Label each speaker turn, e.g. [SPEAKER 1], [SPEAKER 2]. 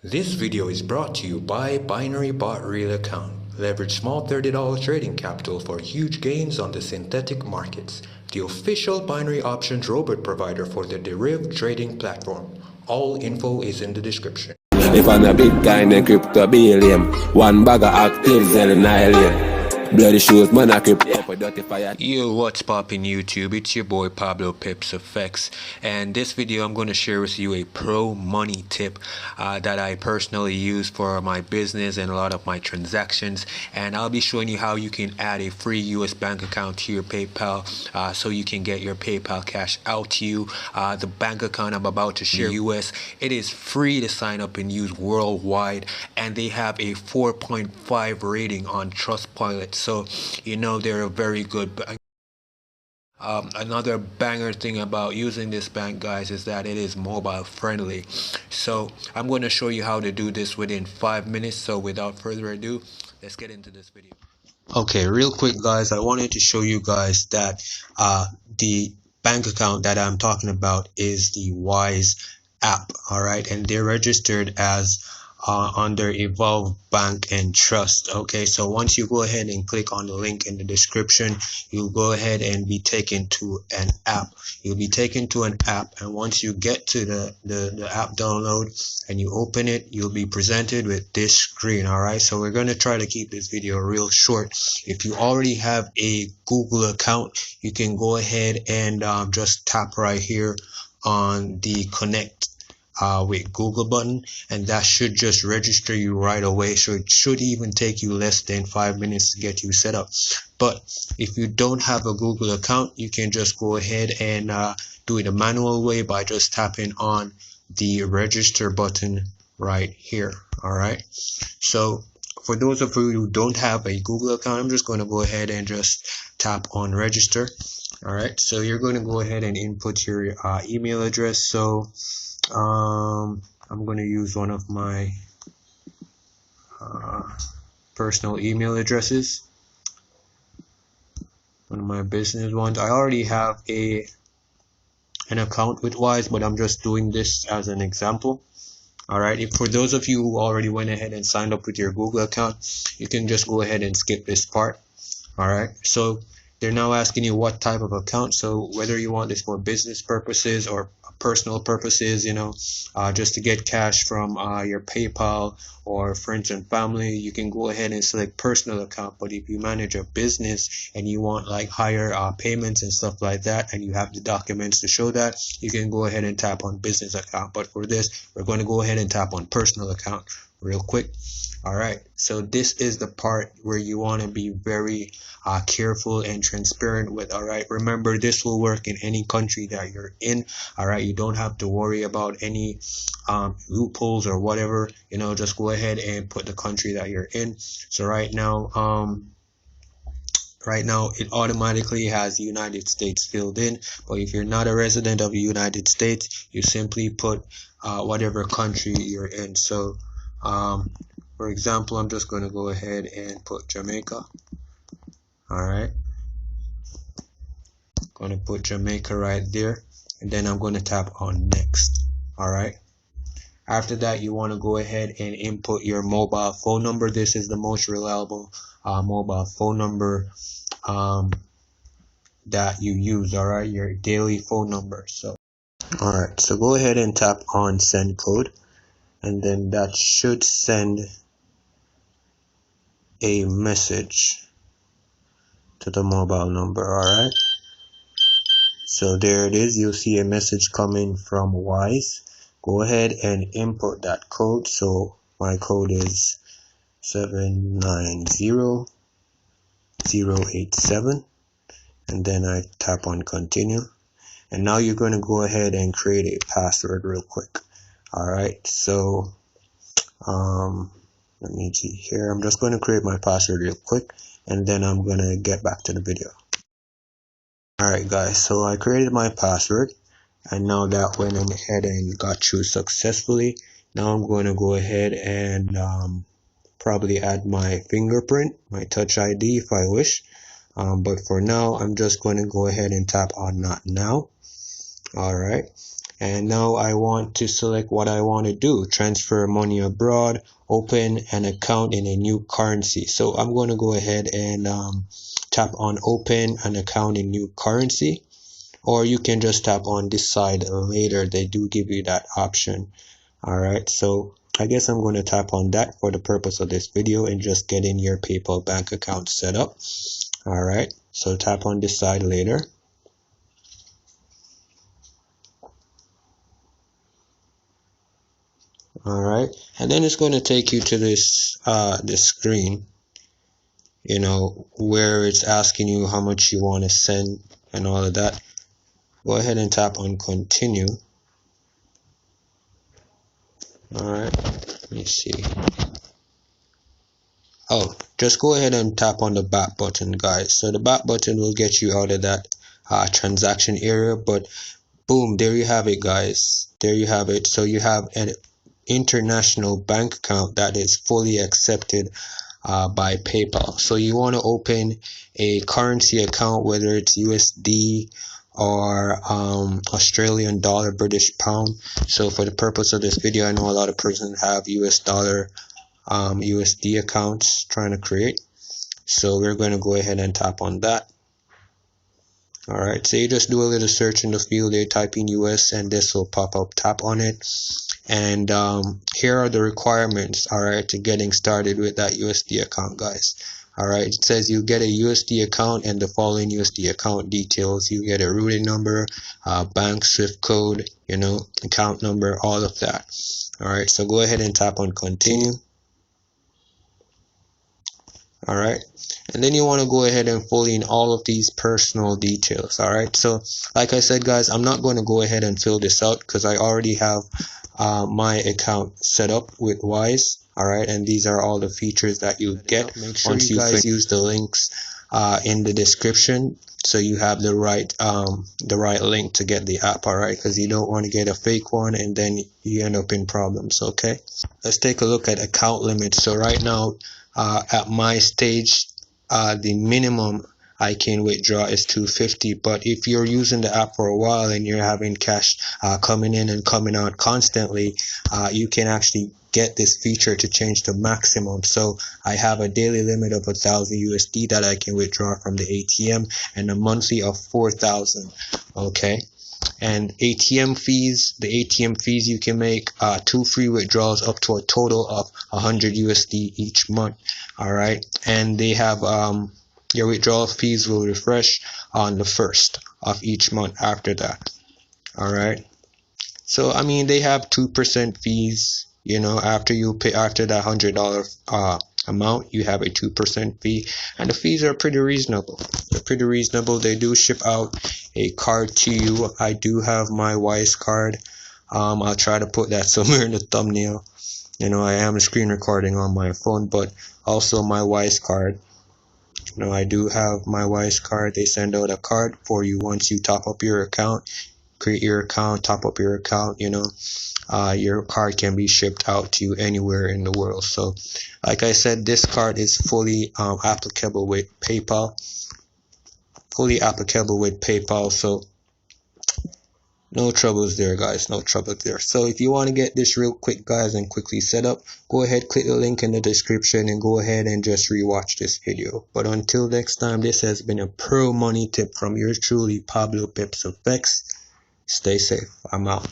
[SPEAKER 1] This video is brought to you by Binary Bot Real Account. Leverage small $30 trading capital for huge gains on the synthetic markets. The official binary options robot provider for the Deriv trading platform. All info is in the description.
[SPEAKER 2] If I'm a big guy in crypto billion, one bag of actives and annihilate. Bloody shoes, man, I crypto for dirty fire.
[SPEAKER 1] Yo, what's poppin' YouTube? It's your boy PabloPipsFX, and this video I'm going to share with you a pro money tip that I personally use for my business and a lot of my transactions, and I'll be showing you how you can add a free US bank account to your PayPal so you can get your PayPal cash out to you. The bank account I'm about to share US, it is free to sign up and use worldwide, and they have a 4.5 rating on Trustpilot. So, you know, they're a very good bank. Another banger thing about using this bank, guys, is that it is mobile friendly. So I'm going to show you how to do this within 5 minutes. So without further ado, let's get into this video. Okay, real quick, guys, I wanted to show you guys that the bank account that I'm talking about is the Wise app. All right, and they're registered as under Evolve Bank and Trust. Okay, so once you go ahead and click on the link in the description, you'll go ahead and be taken to an app. You'll be taken to an app, and once you get to the app download and you open it, you'll be presented with this screen. All right, so we're going to try to keep this video real short. If you already have a Google account, you can go ahead and just tap right here on the connect with Google button, and that should just register you right away. So it should even take you less than 5 minutes to get you set up. But if you don't have a Google account, you can just go ahead and do it a manual way by just tapping on the register button right here. All right, so for those of you who don't have a Google account, I'm just going to go ahead and just tap on register. All right, so you're going to go ahead and input your email address. So I'm going to use one of my personal email addresses, one of my business ones. I already have an account with Wise, but I'm just doing this as an example. All right, if for those of you who already went ahead and signed up with your Google account, you can just go ahead and skip this part. All right, so they're now asking you what type of account. So whether you want this for business purposes or personal purposes, you know, just to get cash from your PayPal or friends and family, you can go ahead and select personal account. But if you manage a business and you want like higher payments and stuff like that, and you have the documents to show that, you can go ahead and tap on business account. But for this, we're going to go ahead and tap on personal account real quick. All right, so this is the part where you want to be very careful and transparent with. All right, remember, this will work in any country that you're in. All right, you don't have to worry about any loopholes or whatever. You know, just go ahead and put the country that you're in. So right now it automatically has the United States filled in, but if you're not a resident of the United States, you simply put whatever country you're in. So for example, I'm just going to go ahead and put Jamaica. All right, going to put Jamaica right there, and then I'm going to tap on next. All right, after that, you want to go ahead and input your mobile phone number. This is the most reliable mobile phone number that you use. All right, your daily phone number. So all right, so go ahead and tap on send code, and then that should send a message to the mobile number. All right, so there it is. You'll see a message coming from Wise. Go ahead and input that code. So my code is 790087, and then I tap on continue. And now you're going to go ahead and create a password real quick. All right, so let me see here. I'm just going to create my password real quick, and then I'm going to get back to the video. All right, guys, so I created my password, and now that went ahead and got through successfully. Now I'm going to go ahead and probably add my fingerprint, my touch ID if I wish. But for now, I'm just going to go ahead and tap on not now. All right, And now I want to select what I want to do: transfer money abroad, open an account in a new currency. So I'm going to go ahead and tap on open an account in new currency, or you can just tap on decide later. They do give you that option. Alright, so I guess I'm going to tap on that for the purpose of this video and just getting your PayPal bank account set up. Alright, so tap on decide later. Alright, and then it's going to take you to this screen, you know, where it's asking you how much you want to send and all of that. Go ahead and tap on continue. Alright, let me see. Oh, just go ahead and tap on the back button, guys. So the back button will get you out of that transaction area, but boom, there you have it, guys. There you have it. So you have an international bank account that is fully accepted by PayPal. So you want to open a currency account, whether it's USD or Australian dollar, British pound. So for the purpose of this video, I know a lot of persons have US dollar, USD accounts trying to create. So we're going to go ahead and tap on that. Alright, so you just do a little search in the field there, type in US, and this will pop up. Tap on it, and here are the requirements, alright, to getting started with that USD account, guys. Alright, it says you get a USD account and the following USD account details. You get a routing number, bank SWIFT code, you know, account number, all of that. Alright, so go ahead and tap on continue. Alright, and then you want to go ahead and fill in all of these personal details. Alright, so like I said, guys, I'm not going to go ahead and fill this out because I already have my account set up with Wise. Alright, and these are all the features that you get. Make sure once you guys use the links in the description, so you have the right link to get the app. Alright, because you don't want to get a fake one and then you end up in problems. Okay, let's take a look at account limits. So right now, at my stage, the minimum I can withdraw is $250, but if you're using the app for a while and you're having cash coming in and coming out constantly, you can actually get this feature to change the maximum. So I have a daily limit of 1,000 USD that I can withdraw from the ATM, and a monthly of 4,000. Okay, and ATM fees, the ATM fees, you can make 2 free withdrawals up to a total of 100 USD each month. Alright, and they have your withdrawal fees will refresh on the 1st of each month after that. Alright, so I mean, they have 2% fees, you know, after you pay, after that $100 amount, you have a 2% fee, and the fees are pretty reasonable. They're pretty reasonable. They do ship out a card to you. I do have my Wise card. I'll try to put that somewhere in the thumbnail. You know, I am screen recording on my phone, but also my Wise card. You know, I do have my Wise card. They send out a card for you once you top up your account, create your account, top up your account, you know. Your card can be shipped out to you anywhere in the world. So like I said, this card is fully applicable with PayPal. So no troubles there, guys, no trouble there. So if you want to get this real quick, guys, and quickly set up, go ahead, click the link in the description and go ahead and just rewatch this video. But until next time, this has been a pro money tip from yours truly, PabloPipsFX. Stay safe. I'm out.